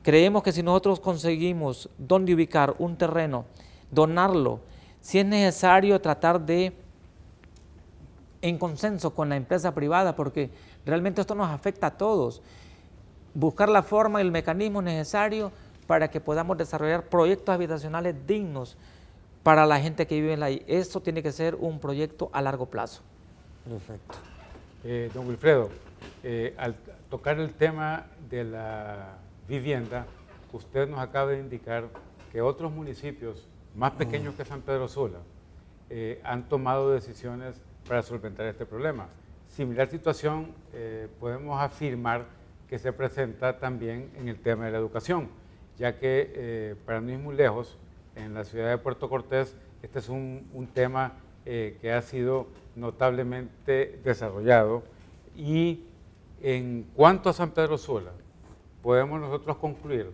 creemos que si nosotros conseguimos dónde ubicar un terreno, donarlo, si es necesario tratar de, en consenso con la empresa privada, porque realmente esto nos afecta a todos, buscar la forma y el mecanismo necesario para que podamos desarrollar proyectos habitacionales dignos para la gente que vive ahí. Esto tiene que ser un proyecto a largo plazo. Perfecto. Don Wilfredo, al tocar el tema de la vivienda, usted nos acaba de indicar que otros municipios más pequeños que San Pedro Sula han tomado decisiones para solventar este problema. Similar situación podemos afirmar que se presenta también en el tema de la educación, ya que para no ir muy lejos, en la ciudad de Puerto Cortés, este es un tema que ha sido notablemente desarrollado. Y en cuanto a San Pedro Sula, podemos nosotros concluir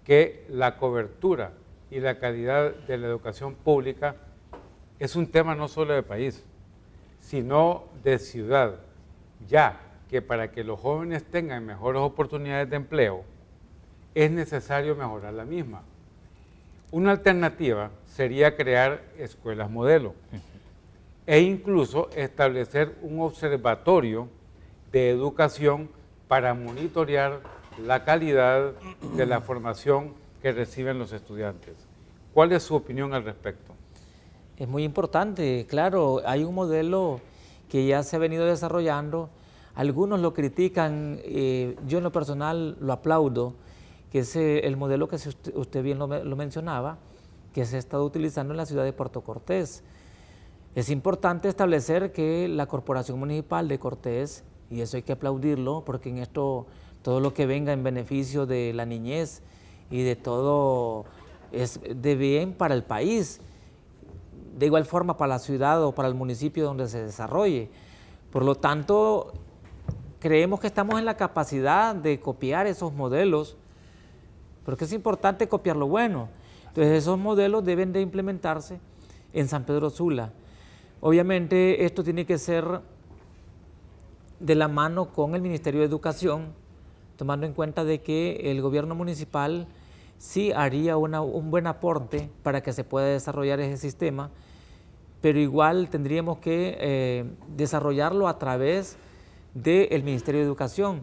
que la cobertura y la calidad de la educación pública es un tema no solo de país, sino de ciudad, ya que para que los jóvenes tengan mejores oportunidades de empleo, es necesario mejorar la misma. Una alternativa sería crear escuelas modelo e incluso establecer un observatorio de educación para monitorear la calidad de la formación que reciben los estudiantes. ¿Cuál es su opinión al respecto? Es muy importante, claro, hay un modelo que ya se ha venido desarrollando, algunos lo critican, yo en lo personal lo aplaudo, que es el modelo que usted bien lo mencionaba, que se ha estado utilizando en la ciudad de Puerto Cortés. Es importante establecer que la Corporación Municipal de Cortés, y eso hay que aplaudirlo, porque en esto todo lo que venga en beneficio de la niñez y de todo es de bien para el país, de igual forma para la ciudad o para el municipio donde se desarrolle. Por lo tanto, creemos que estamos en la capacidad de copiar esos modelos, porque es importante copiar lo bueno. Entonces esos modelos deben de implementarse en San Pedro Sula. Obviamente esto tiene que ser de la mano con el Ministerio de Educación, tomando en cuenta de que el gobierno municipal sí haría un buen aporte para que se pueda desarrollar ese sistema, pero igual tendríamos que desarrollarlo a través del Ministerio de Educación.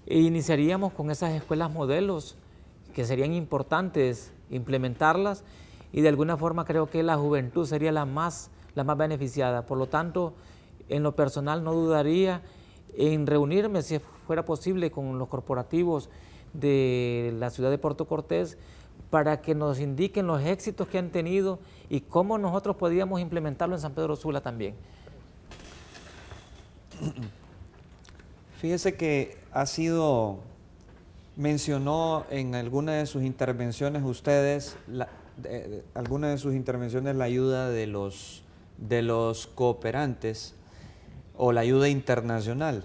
E iniciaríamos con esas escuelas modelos, que serían importantes implementarlas, y de alguna forma creo que la juventud sería la más beneficiada. Por lo tanto, en lo personal no dudaría en reunirme, si fuera posible, con los corporativos de la ciudad de Puerto Cortés para que nos indiquen los éxitos que han tenido y cómo nosotros podíamos implementarlo en San Pedro Sula también. Fíjese que mencionó en alguna de sus intervenciones ustedes, la ayuda de los cooperantes o la ayuda internacional.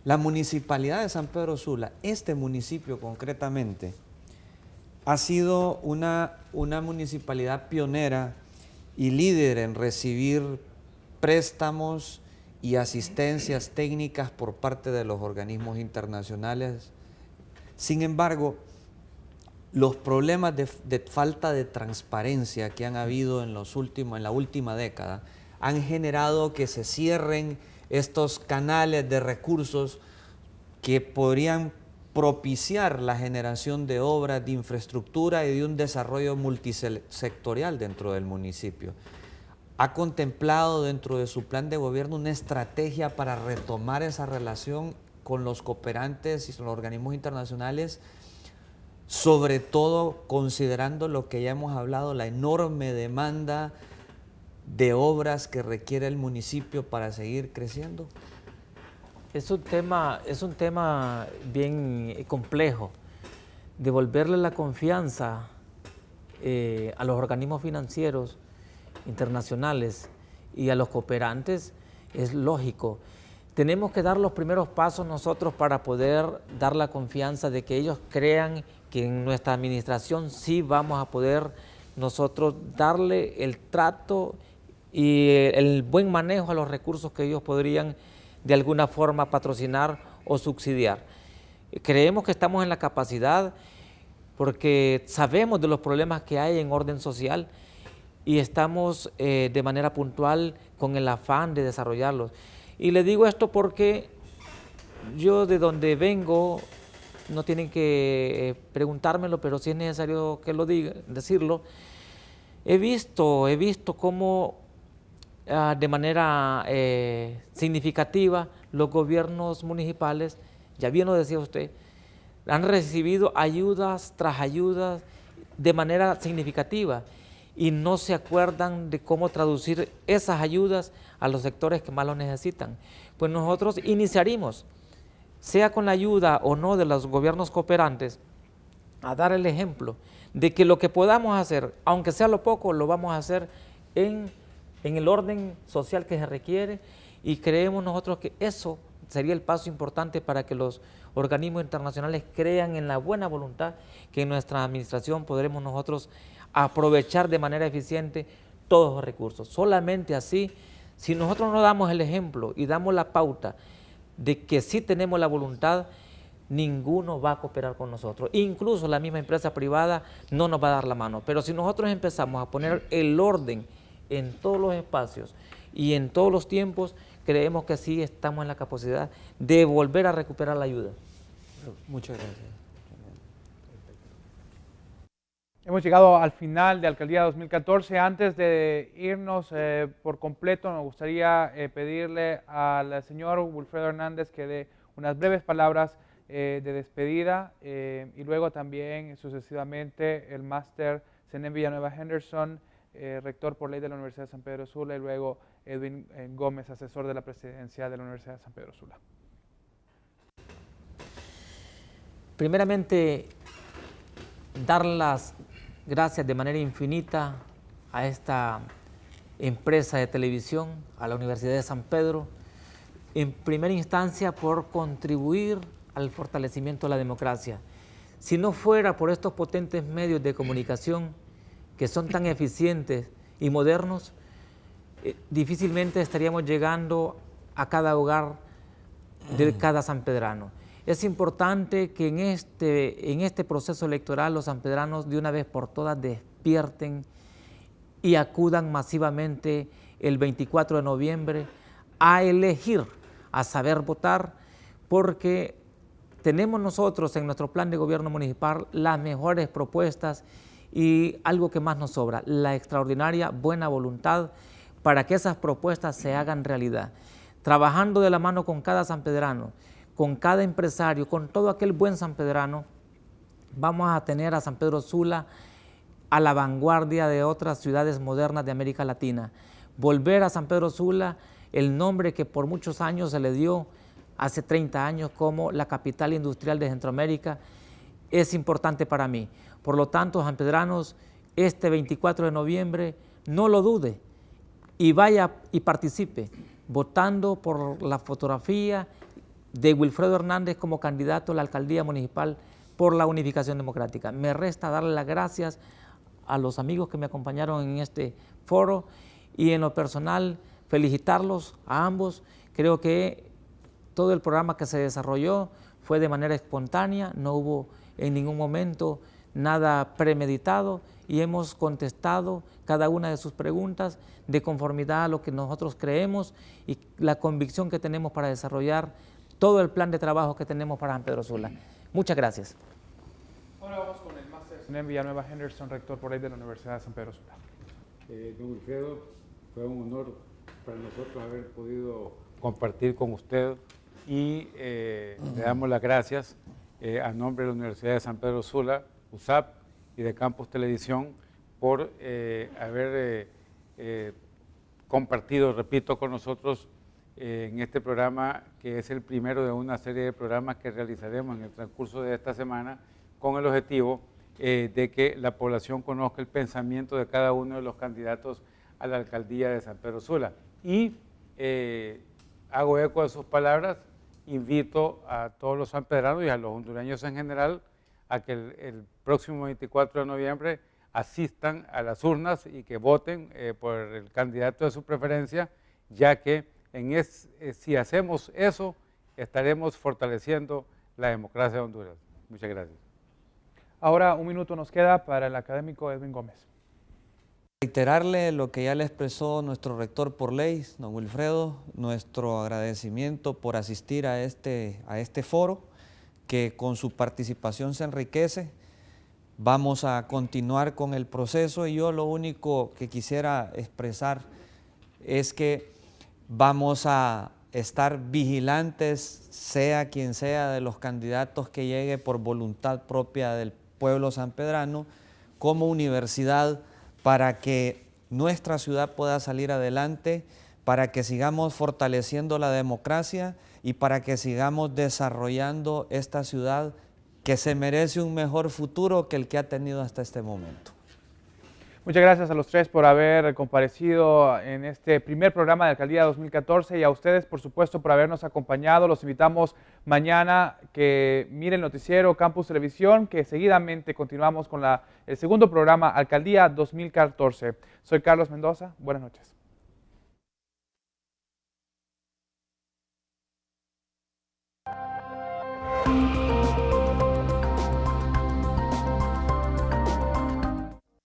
La Municipalidad de San Pedro Sula, este municipio concretamente, ha sido una municipalidad pionera y líder en recibir préstamos y asistencias técnicas por parte de los organismos internacionales. Sin embargo, los problemas de falta de transparencia que han habido en la última década han generado que se cierren estos canales de recursos que podrían propiciar la generación de obras, de infraestructura y de un desarrollo multisectorial dentro del municipio. ¿Ha contemplado dentro de su plan de gobierno una estrategia para retomar esa relación con los cooperantes y con los organismos internacionales, sobre todo considerando lo que ya hemos hablado, la enorme demanda de obras que requiere el municipio para seguir creciendo? Es un tema bien complejo. Devolverle la confianza a los organismos financieros internacionales y a los cooperantes es lógico. Tenemos que dar los primeros pasos nosotros para poder dar la confianza de que ellos crean que en nuestra administración sí vamos a poder nosotros darle el trato y el buen manejo a los recursos que ellos podrían de alguna forma patrocinar o subsidiar. Creemos que estamos en la capacidad porque sabemos de los problemas que hay en orden social y estamos de manera puntual con el afán de desarrollarlos. Y le digo esto porque yo de donde vengo, no tienen que preguntármelo, pero si es necesario que lo diga, decirlo, he visto cómo de manera significativa los gobiernos municipales, ya bien lo decía usted, han recibido ayudas tras ayudas de manera significativa y no se acuerdan de cómo traducir esas ayudas a los sectores que más lo necesitan. Pues nosotros iniciaríamos, sea con la ayuda o no de los gobiernos cooperantes, a dar el ejemplo de que lo que podamos hacer, aunque sea lo poco, lo vamos a hacer en en el orden social que se requiere, y creemos nosotros que eso sería el paso importante para que los organismos internacionales crean en la buena voluntad que en nuestra administración podremos nosotros aprovechar de manera eficiente todos los recursos. Solamente así, si nosotros no damos el ejemplo y damos la pauta de que sí tenemos la voluntad, ninguno va a cooperar con nosotros. Incluso la misma empresa privada no nos va a dar la mano. Pero si nosotros empezamos a poner el orden en todos los espacios y en todos los tiempos, creemos que sí estamos en la capacidad de volver a recuperar la ayuda. Muchas gracias. Hemos llegado al final de Alcaldía 2014. Antes de irnos por completo, nos gustaría pedirle al señor Wilfredo Hernández que dé unas breves palabras de despedida y luego también sucesivamente el máster Zenén Villanueva Henderson, rector por ley de la Universidad de San Pedro Sula, y luego Edwin Gómez, asesor de la presidencia de la Universidad de San Pedro Sula. Primeramente, dar las gracias de manera infinita a esta empresa de televisión, a la Universidad de San Pedro, en primera instancia por contribuir al fortalecimiento de la democracia. Si no fuera por estos potentes medios de comunicación que son tan eficientes y modernos, difícilmente estaríamos llegando a cada hogar de cada sanpedrano. Es importante que en este proceso electoral los sanpedranos de una vez por todas despierten y acudan masivamente el 24 de noviembre a elegir, a saber votar, porque tenemos nosotros en nuestro plan de gobierno municipal las mejores propuestas y algo que más nos sobra, la extraordinaria buena voluntad para que esas propuestas se hagan realidad. Trabajando de la mano con cada sanpedrano, con cada empresario, con todo aquel buen sanpedrano, vamos a tener a San Pedro Sula a la vanguardia de otras ciudades modernas de América Latina. Volver a San Pedro Sula el nombre que por muchos años se le dio hace 30 años como la capital industrial de Centroamérica es importante para mí. Por lo tanto, sanpedranos, este 24 de noviembre no lo dude y vaya y participe votando por la fotografía de Wilfredo Hernández como candidato a la alcaldía municipal por la Unificación Democrática. Me resta darle las gracias a los amigos que me acompañaron en este foro y en lo personal felicitarlos a ambos. Creo que todo el programa que se desarrolló fue de manera espontánea, no hubo en ningún momento nada premeditado y hemos contestado cada una de sus preguntas de conformidad a lo que nosotros creemos y la convicción que tenemos para desarrollar todo el plan de trabajo que tenemos para San Pedro Sula. Muchas gracias. Ahora vamos con el máster Zenén Villanueva Henderson, rector por ley de la Universidad de San Pedro Sula. Don Wilfredo, fue un honor para nosotros haber podido compartir con usted y le damos las gracias a nombre de la Universidad de San Pedro Sula, USAP y de Campus Televisión por haber compartido, repito, con nosotros en este programa que es el primero de una serie de programas que realizaremos en el transcurso de esta semana con el objetivo de que la población conozca el pensamiento de cada uno de los candidatos a la alcaldía de San Pedro Sula. Y hago eco de sus palabras, invito a todos los sanpedranos y a los hondureños en general a que el próximo 24 de noviembre asistan a las urnas y que voten por el candidato de su preferencia, ya que si hacemos eso, estaremos fortaleciendo la democracia de Honduras. Muchas gracias. Ahora un minuto nos queda para el académico Edwin Gómez. Reiterarle lo que ya le expresó nuestro rector por ley, don Wilfredo, nuestro agradecimiento por asistir a este foro, que con su participación se enriquece. Vamos a continuar con el proceso y yo lo único que quisiera expresar es que vamos a estar vigilantes, sea quien sea de los candidatos que llegue por voluntad propia del pueblo sanpedrano, como universidad, para que nuestra ciudad pueda salir adelante, para que sigamos fortaleciendo la democracia y para que sigamos desarrollando esta ciudad que se merece un mejor futuro que el que ha tenido hasta este momento. Muchas gracias a los tres por haber comparecido en este primer programa de Alcaldía 2014 y a ustedes, por supuesto, por habernos acompañado. Los invitamos mañana que miren el noticiero Campus Televisión, que seguidamente continuamos con el segundo programa Alcaldía 2014. Soy Carlos Mendoza. Buenas noches.